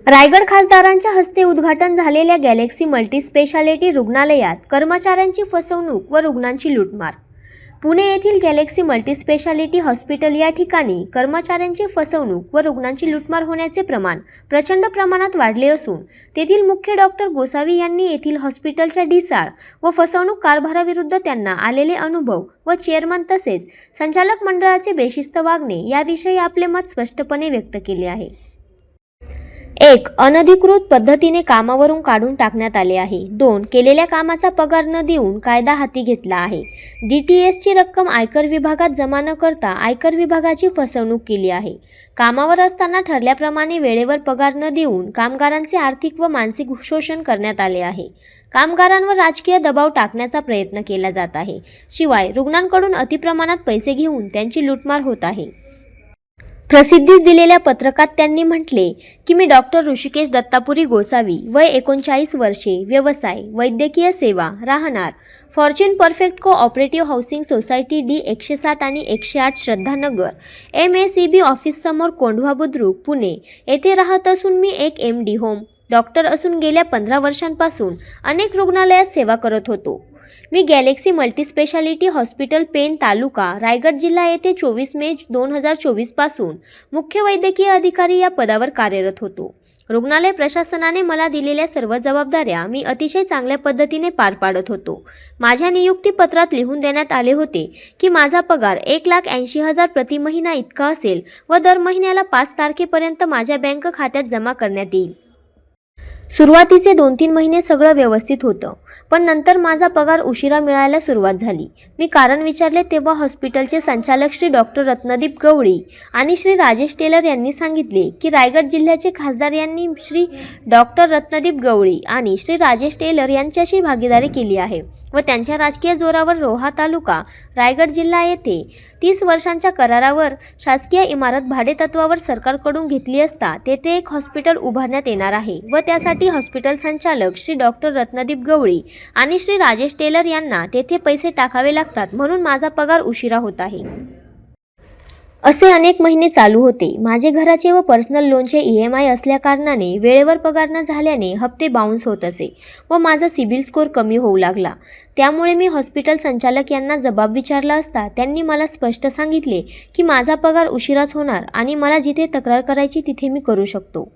रायगड खासदारांच्या हस्ते उद्घाटन झालेल्या गॅलेक्सी मल्टीस्पेशालिटी रुग्णालयात कर्मचाऱ्यांची फसवणूक व रुग्णांची लूटमार। पुणे येथील गॅलेक्सी मल्टीस्पेशालिटी हॉस्पिटल या ठिकाणी कर्मचाऱ्यांची फसवणूक व रुग्णांची लूटमार होण्याचे प्रमाण प्रचंड प्रमाणात वाढले असून तेथील मुख्य डॉक्टर गोसावी यांनी येथील हॉस्पिटलच्या ढिसाळ व फसवणूक कारभाराविरुद्ध त्यांना आलेले अनुभव व चेअरमन तसेच संचालक मंडळाचे बेशिस्त वागणे याविषयी आपले मत स्पष्टपणे व्यक्त केले आहे। 1. अनधिकृत पद्धतीने कामावरून काढून टाकण्यात आले आहे। 2. केलेल्या कामाचा पगार न देऊन कायदा हाती घेतला आहे। DTSची रक्कम आयकर विभागात जमा न करता आयकर विभागाची फसवणूक केली आहे। कामावर असताना ठरल्याप्रमाणे वेळेवर पगार न देऊन कामगारांचे आर्थिक व मानसिक शोषण करण्यात आले आहे। कामगारांवर राजकीय दबाव टाकण्याचा प्रयत्न केला जात आहे। शिवाय रुग्णांकडून अतिप्रमाणात पैसे घेऊन त्यांची लूटमार होत आहे। प्रसिद्धीस दिलेल्या पत्रकात त्यांनी म्हटले की मी डॉक्टर ऋषिकेश दत्तापुरी गोसावी, वय 39 वर्षे, व्यवसाय वैद्यकीय सेवा, राहणार Fortune perfect cooperative housing society D 107 आणि 108 श्रद्धानगर MACB ऑफिस समोर कोंढवा बुद्रुक पुणे येथे राहत असून मी एक MD होम डॉक्टर असून गेल्या 15 वर्षांपासून अनेक रुग्णालयात सेवा करत होतो। मी गॅलेक्सी मल्टीस्पेशालिटी हॉस्पिटल पेन तालुका रायगड जिल्हा येथे 24 मे 2024 पासून मुख्य वैद्यकीय अधिकारी या पदावर कार्यरत होतो। रुग्णालय प्रशासनाने मला दिलेल्या सर्व जबाबदाऱ्या मी अतिशय चांगल्या पद्धतीने पार पाडत होतो। माझ्या नियुक्तीपत्रात लिहून देण्यात आले होते की माझा पगार 1,80,000 प्रति महिना इतका असेल व दर महिन्याला 5 तारखेपर्यंत माझ्या बँक खात्यात जमा करण्यात येईल। सुरुवातीचे 2-3 महिने सगळं व्यवस्थित होतं, पण नंतर माझा पगार उशिरा मिळायला सुरुवात झाली। मी कारण विचारले तेव्हा हॉस्पिटलचे संचालक श्री डॉक्टर रत्नदीप गवळी आणि श्री राजेश टेलर यांनी सांगितले की रायगड जिल्ह्याचे खासदार यांनी श्री डॉक्टर रत्नदीप गवळी आणि श्री राजेश टेलर यांच्याशी भागीदारी केली आहे व त्यांच्या राजकीय जोरावर रोहा तालुका रायगड जिल्हा येथे 30 वर्षांच्या करारावर शासकीय इमारत भाडेतत्वावर सरकारकडून घेतली असता तेथे एक हॉस्पिटल उभारण्यात येणार आहे व त्यासाठी हॉस्पिटल संचालक श्री डॉक्टर रत्नदीप गवळी आणि श्री राजेश टेलर यांना तेथे पैसे टाकावे लागतात, म्हणून माझा पगार उशिरा होत आहे। असे अनेक महिने चालू होते। माझे घराचे व पर्सनल लोनचे EMI असल्याकारणाने वेळेवर पगार न झाल्याने हप्ते बाउन्स होत असे व माझा सिबिल स्कोर कमी होऊ लागला। त्यामुळे मी हॉस्पिटल संचालक यांना जबाब विचारला असता त्यांनी मला स्पष्ट सांगितले की माझा पगार उशिराच होणार आणि मला जिथे तक्रार करायची तिथे मी करू शकतो।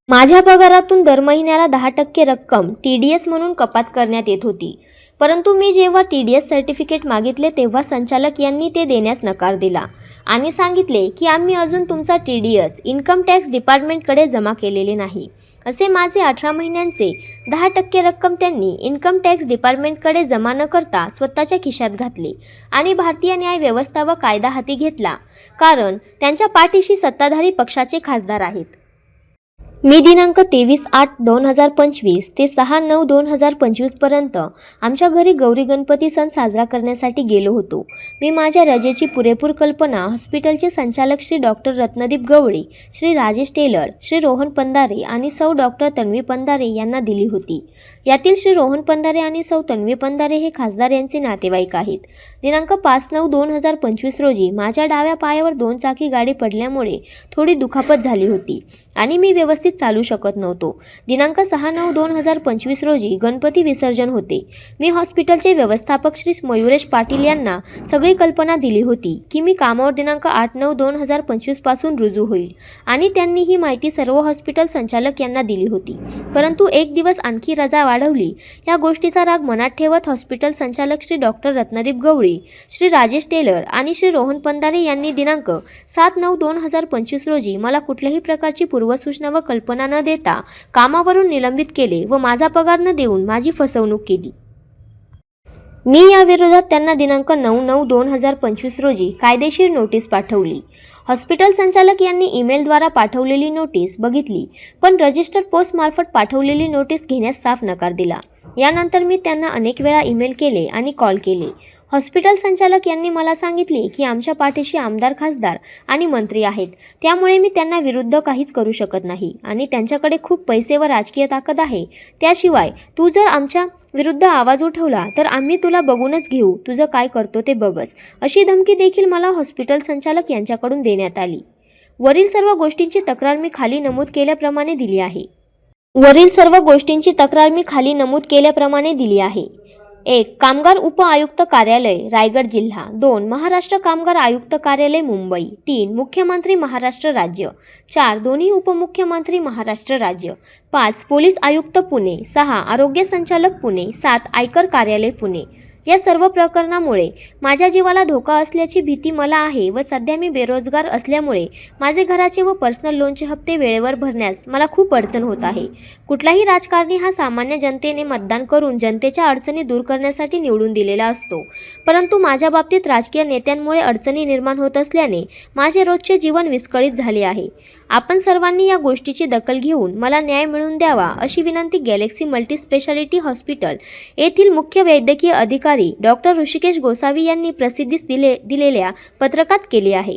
माझ्या पगारातून दर महिन्याला 10% रक्कम TDS म्हणून कपात करण्यात येत होती, परंतु मी जेव्हा TDS सर्टिफिकेट मागितले तेव्हा संचालक यांनी ते देण्यास नकार दिला आणि सांगितले की आम्ही अजून तुमचा TDS इन्कम टॅक्स डिपार्टमेंटकडे जमा केलेले नाही। असे माझे 18 महिन्यांचे 10% रक्कम त्यांनी इन्कम टॅक्स डिपार्टमेंटकडे जमा न करता स्वतःच्या खिशात घातले आणि भारतीय न्याय व्यवस्था व कायदा हाती घेतला, कारण त्यांच्या पाठीशी सत्ताधारी पक्षाचे खासदार आहेत। मी दिनांक 23/8/2025 ते 6/9/2025 पर्यंत आमच्या घरी गौरी गणपती सण साजरा करण्यासाठी गेलो होतो। मी माझ्या रजेची पुरेपूर कल्पना हॉस्पिटलचे संचालक श्री डॉक्टर रत्नदीप गवळी, श्री राजेश टेलर, श्री रोहन पंधारे आणि सौ डॉक्टर तन्वी पंधारे यांना दिली होती। यातील श्री रोहन पंधारे आणि सौ तन्वी पंधारे हे खासदार यांचे नातेवाईक आहेत। दिनांक 5/9/2025 रोजी माझ्या डाव्या पायावर 2 चाकी गाडी पडल्यामुळे थोडी दुखापत झाली होती आणि मी व्यवस्थित चालू शकत नव्हतो। दिनांक 6/9/2025 रोजी गणपती विसर्जन होते। मी हॉस्पिटलचे व्यवस्थापक श्री मयुरेश पाटील यांना सगळी कल्पना दिली होती की मी कामावर दिनांक 8/9/2025 पासून रुजू होईल आणि त्यांनी ही माहिती सर्व हॉस्पिटल संचालक यांना दिली होती, परंतु एक दिवस आणखी रजा वाढवली। या गोष्टीचा राग मनात ठेवत हॉस्पिटल संचालक श्री डॉक्टर रत्नदीप गवळी, श्री राजेश टेलर आणि श्री रोहन पंधारे यांनी दिनांक 7/9/2025 रोजी मला कुठल्याही प्रकारची पूर्वसूचना व कल्पना न देता कामावरून निलंबित केले व माझा पगार न देऊन माझी फसवणूक केली। मी या विरोधात त्यांना दिनांक 9/9/2025 रोजी कायदेशीर नोटीस पाठवली। हॉस्पिटल संचालक यांनी ईमेलद्वारा पाठवलेली नोटीस बघितली, पण रजिस्टर पोस्टमार्फत पाठवलेली नोटीस घेण्यास साफ नकार दिला। यानंतर मी त्यांना अनेक वेळा ईमेल केले आणि कॉल केले। हॉस्पिटल संचालक यांनी मला सांगितले की आमच्या पाठीशी आमदार, खासदार आणि मंत्री आहेत, त्यामुळे मी त्यांना विरुद्ध काहीच करू शकत नाही आणि त्यांच्याकडे खूप पैसे व राजकीय ताकद आहे। त्याशिवाय तू जर आमच्या विरुद्ध आवाज उठवला तर आम्ही तुला बघूनच घेऊ, तुझं काय करतो ते बघच, अशी धमकी देखील मला हॉस्पिटल संचालक यांच्याकडून देण्यात आली। वरील सर्व गोष्टींची तक्रार मी खाली नमूद केल्याप्रमाणे दिली आहे. वरील सर्व गोष्टींची तक्रार मी खाली नमूद केल्याप्रमाणे दिली आहे. 1. कामगार उप आयुक्त कार्यालय रायगड जिल्हा. 2. महाराष्ट्र कामगार आयुक्त कार्यालय मुंबई. 3. मुख्यमंत्री महाराष्ट्र राज्य. 4. दोन्ही उपमुख्यमंत्री महाराष्ट्र राज्य. 5. पोलीस आयुक्त पुणे. 6. आरोग्य संचालक पुणे. 7. आयकर कार्यालय पुणे. या सर्व प्रकरणामुळे माझ्या जीवाला धोका असल्याची भीती मला आहे व सध्या मी बेरोजगार असल्यामुळे माझे घराचे व पर्सनल लोनचे हप्ते वेळेवर भरण्यास मला खूप अडचण होत आहे. कुठलाही राजकारणी हा सामान्य जनतेने मतदान करून जनतेच्या अडचणी दूर करण्यासाठी निवडून दिलेला असतो, परंतु माझ्या बाबतीत राजकीय नेत्यांमुळे अडचणी निर्माण होत असल्याने माझे रोजचे जीवन विस्कळीत झाले आहे. आपण सर्वांनी या गोष्टीची दखल घेऊन मला न्याय मिळवून द्यावा अशी विनंती गॅलेक्सी मल्टीस्पेशालिटी हॉस्पिटल येथील मुख्य वैद्यकीय अधिकारी डॉक्टर ऋषिकेश गोसावी यांनी प्रसिद्धीस दिलेल्या पत्रकात केली आहे.